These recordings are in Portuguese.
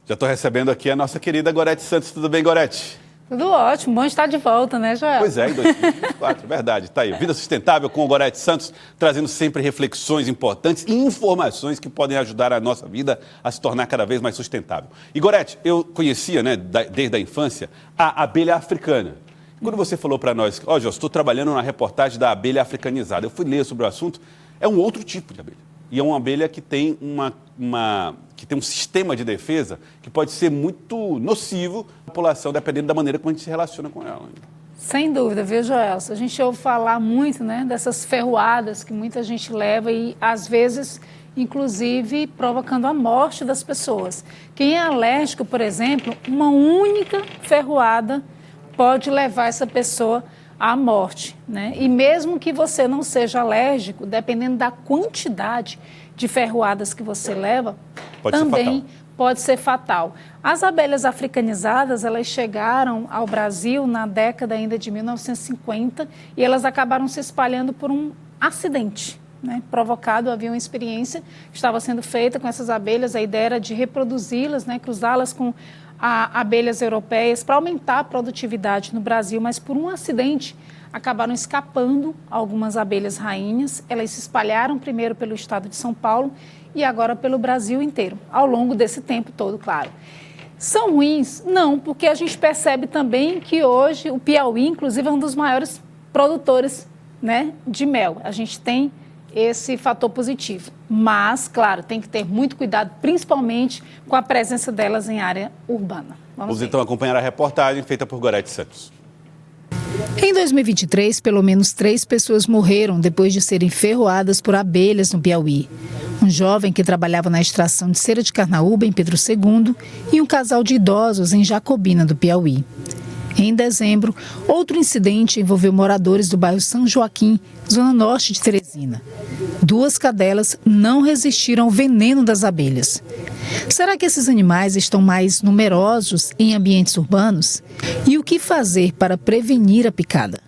Já estou recebendo aqui a nossa querida Gorete Santos. Tudo bem, Gorete? Tudo ótimo, bom estar de volta, né, Joel? Pois é, em 2024, verdade. Está aí, Vida Sustentável com o Gorete Santos, trazendo sempre reflexões importantes e informações que podem ajudar a nossa vida a se tornar cada vez mais sustentável. E, Gorete, eu conhecia, né, desde a infância, a abelha africana. Quando você falou para nós, Jô, estou trabalhando na reportagem da abelha africanizada, eu fui ler sobre o assunto, é um outro tipo de abelha. E é uma abelha que tem um sistema de defesa que pode ser muito nocivo à população, dependendo da maneira como a gente se relaciona com ela. Sem dúvida, viu, Joel? A gente ouve falar muito, né, dessas ferroadas que muita gente leva e, às vezes, inclusive, provocando a morte das pessoas. Quem é alérgico, por exemplo, uma única ferroada pode levar essa pessoa à morte, né? E mesmo que você não seja alérgico, dependendo da quantidade de ferroadas que você leva, também pode ser fatal. As abelhas africanizadas, elas chegaram ao Brasil na década ainda de 1950 e elas acabaram se espalhando por um acidente, né, provocado. Havia uma experiência que estava sendo feita com essas abelhas, a ideia era de reproduzi-las, né, cruzá-las com abelhas europeias para aumentar a produtividade no Brasil, mas por um acidente acabaram escapando algumas abelhas rainhas. Elas se espalharam primeiro pelo estado de São Paulo e agora pelo Brasil inteiro, ao longo desse tempo todo, claro. São ruins? Não, porque a gente percebe também que hoje o Piauí, inclusive, é um dos maiores produtores, né, de mel. A gente tem esse fator positivo. Mas, claro, tem que ter muito cuidado, principalmente com a presença delas em área urbana. Vamos então acompanhar a reportagem feita por Gorete Santos. Em 2023, pelo menos 3 pessoas morreram depois de serem ferroadas por abelhas no Piauí. Um jovem que trabalhava na extração de cera de carnaúba em Pedro II e um casal de idosos em Jacobina do Piauí. Em dezembro, outro incidente envolveu moradores do bairro São Joaquim, zona norte de Teresina. 2 cadelas não resistiram ao veneno das abelhas. Será que esses animais estão mais numerosos em ambientes urbanos? E o que fazer para prevenir a picada?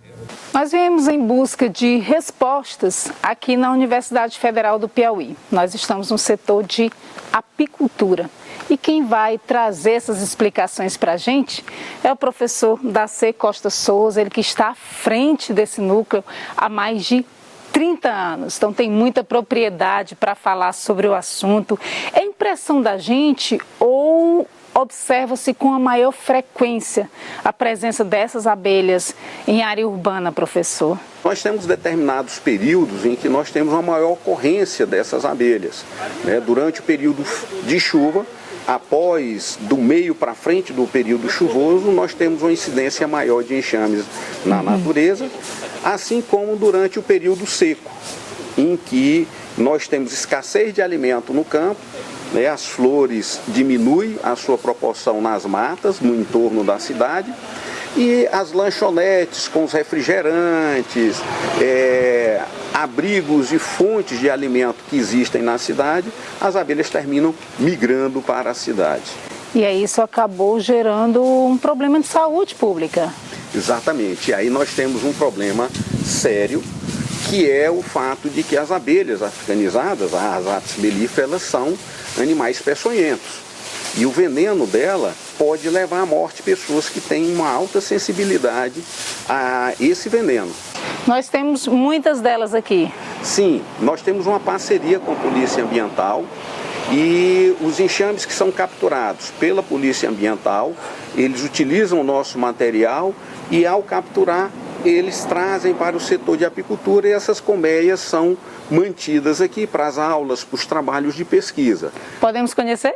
Nós viemos em busca de respostas aqui na Universidade Federal do Piauí. Nós estamos no setor de apicultura. E quem vai trazer essas explicações para a gente é o professor Dacê Costa Souza, ele que está à frente desse núcleo há mais de 30 anos. Então tem muita propriedade para falar sobre o assunto. É impressão da gente ou observa-se com a maior frequência a presença dessas abelhas em área urbana, professor? Nós temos determinados períodos em que nós temos uma maior ocorrência dessas abelhas, né? Durante o período de chuva, após do meio para frente do período chuvoso, nós temos uma incidência maior de enxames na natureza, assim como durante o período seco, em que nós temos escassez de alimento no campo, né? As flores diminuem a sua proporção nas matas, no entorno da cidade, e as lanchonetes com os refrigerantes, abrigos e fontes de alimento que existem na cidade, as abelhas terminam migrando para a cidade. E aí isso acabou gerando um problema de saúde pública. Exatamente. E aí nós temos um problema sério, que é o fato de que as abelhas africanizadas, as apis mellifera, elas são animais peçonhentos. E o veneno dela pode levar à morte pessoas que têm uma alta sensibilidade a esse veneno. Nós temos muitas delas aqui. Sim, nós temos uma parceria com a Polícia Ambiental e os enxames que são capturados pela Polícia Ambiental, eles utilizam o nosso material e ao capturar, eles trazem para o setor de apicultura e essas colmeias são mantidas aqui para as aulas, para os trabalhos de pesquisa. Podemos conhecer?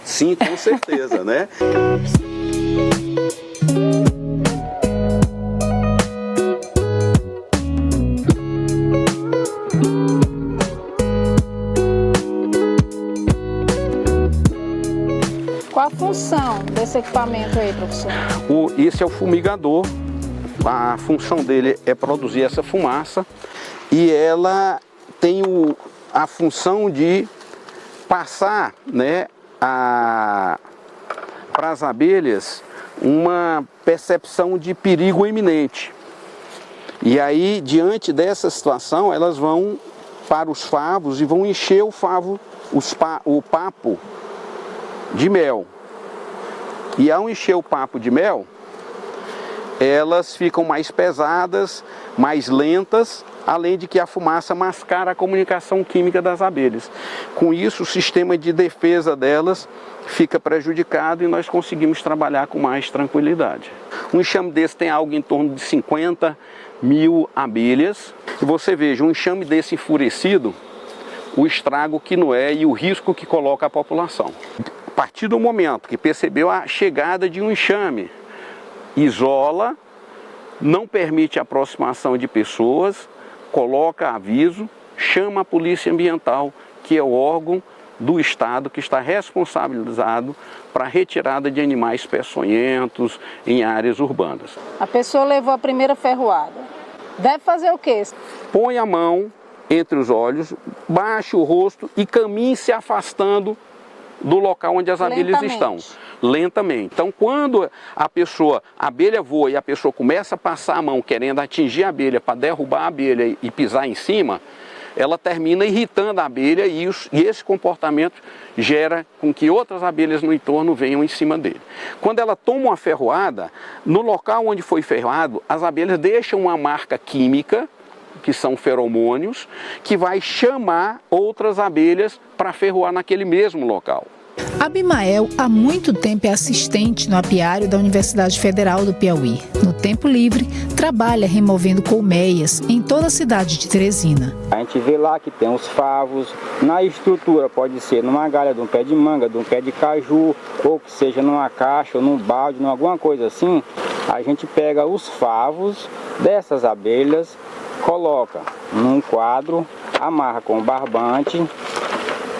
Sim, com certeza, né? Qual a função desse equipamento aí, professor? Esse é o fumigador. A função dele é produzir essa fumaça e ela tem a função de passar, né, para as abelhas uma percepção de perigo iminente. E aí, diante dessa situação, elas vão para os favos e vão encher o papo de mel. E ao encher o papo de mel, elas ficam mais pesadas, mais lentas, além de que a fumaça mascara a comunicação química das abelhas. Com isso, o sistema de defesa delas fica prejudicado e nós conseguimos trabalhar com mais tranquilidade. Um enxame desse tem algo em torno de 50 mil abelhas. E você veja, um enxame desse enfurecido, o estrago que não é e o risco que coloca a população. A partir do momento que percebeu a chegada de um enxame, isola, não permite a aproximação de pessoas, coloca aviso, chama a Polícia Ambiental, que é o órgão do Estado que está responsabilizado para a retirada de animais peçonhentos em áreas urbanas. A pessoa levou a primeira ferroada. Deve fazer o quê? Põe a mão entre os olhos, baixe o rosto e caminhe se afastando do local onde as abelhas estão. Lentamente. Então, quando a abelha voa e a pessoa começa a passar a mão querendo atingir a abelha para derrubar a abelha e pisar em cima, ela termina irritando a abelha e esse comportamento gera com que outras abelhas no entorno venham em cima dele. Quando ela toma uma ferroada, no local onde foi ferroado, as abelhas deixam uma marca química, que são feromônios, que vai chamar outras abelhas para ferroar naquele mesmo local. Abimael há muito tempo é assistente no apiário da Universidade Federal do Piauí. No tempo livre, trabalha removendo colmeias em toda a cidade de Teresina. A gente vê lá que tem os favos, na estrutura pode ser numa galha de um pé de manga, de um pé de caju, ou que seja numa caixa ou num balde, alguma coisa assim. A gente pega os favos dessas abelhas, coloca num quadro, amarra com barbante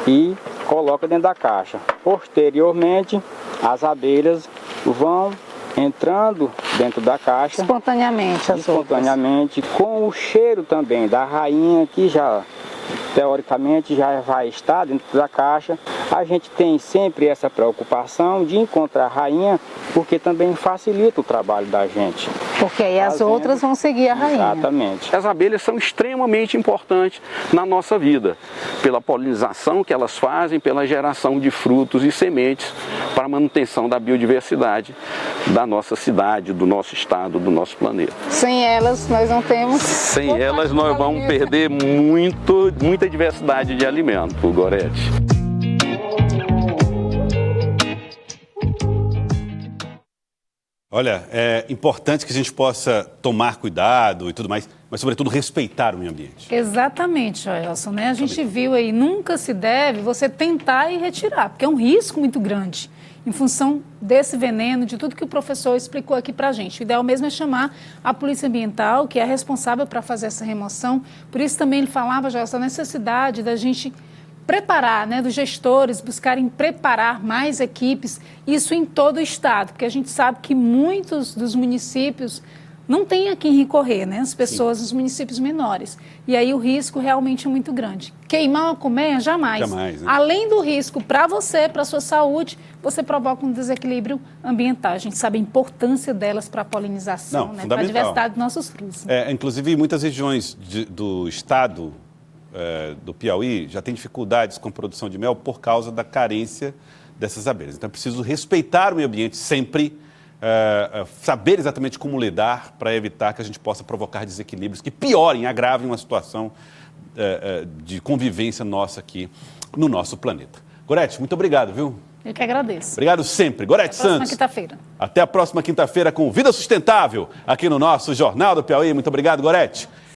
e coloca dentro da caixa. Posteriormente, as abelhas vão entrando dentro da caixa espontaneamente, com o cheiro também da rainha, que já teoricamente já vai estar dentro da caixa. A gente tem sempre essa preocupação de encontrar a rainha, porque também facilita o trabalho da gente. Porque aí as outras vão seguir a rainha. Exatamente. As abelhas são extremamente importantes na nossa vida, pela polinização que elas fazem, pela geração de frutos e sementes para a manutenção da biodiversidade da nossa cidade, do nosso estado, do nosso planeta. Sem elas, nós não temos... Sem elas, nós vamos perder muita diversidade de alimento, Gorete. Olha, é importante que a gente possa tomar cuidado e tudo mais, mas, sobretudo, respeitar o meio ambiente. Exatamente, Joelson, né? A gente viu aí, nunca se deve você tentar e retirar, porque é um risco muito grande, em função desse veneno, de tudo que o professor explicou aqui pra gente. O ideal mesmo é chamar a Polícia Ambiental, que é responsável para fazer essa remoção. Por isso também ele falava, Joelson, a necessidade da gente preparar, né, dos gestores buscarem preparar mais equipes, isso em todo o estado, porque a gente sabe que muitos dos municípios não têm a quem recorrer, né, as pessoas dos municípios menores. E aí o risco realmente é muito grande. Queimar uma colmeia, jamais. Jamais, né? Além do risco para você, para a sua saúde, você provoca um desequilíbrio ambiental. A gente sabe a importância delas para a polinização, né, para a diversidade dos nossos frutos. Inclusive, muitas regiões do estado do Piauí já tem dificuldades com a produção de mel por causa da carência dessas abelhas. Então é preciso respeitar o meio ambiente sempre, saber exatamente como lidar para evitar que a gente possa provocar desequilíbrios que piorem, agravem uma situação de convivência nossa aqui no nosso planeta. Gorete, muito obrigado, viu? Eu que agradeço. Obrigado sempre. Gorete Santos. Até a próxima quinta-feira. Até a próxima quinta-feira com Vida Sustentável aqui no nosso Jornal do Piauí. Muito obrigado, Gorete.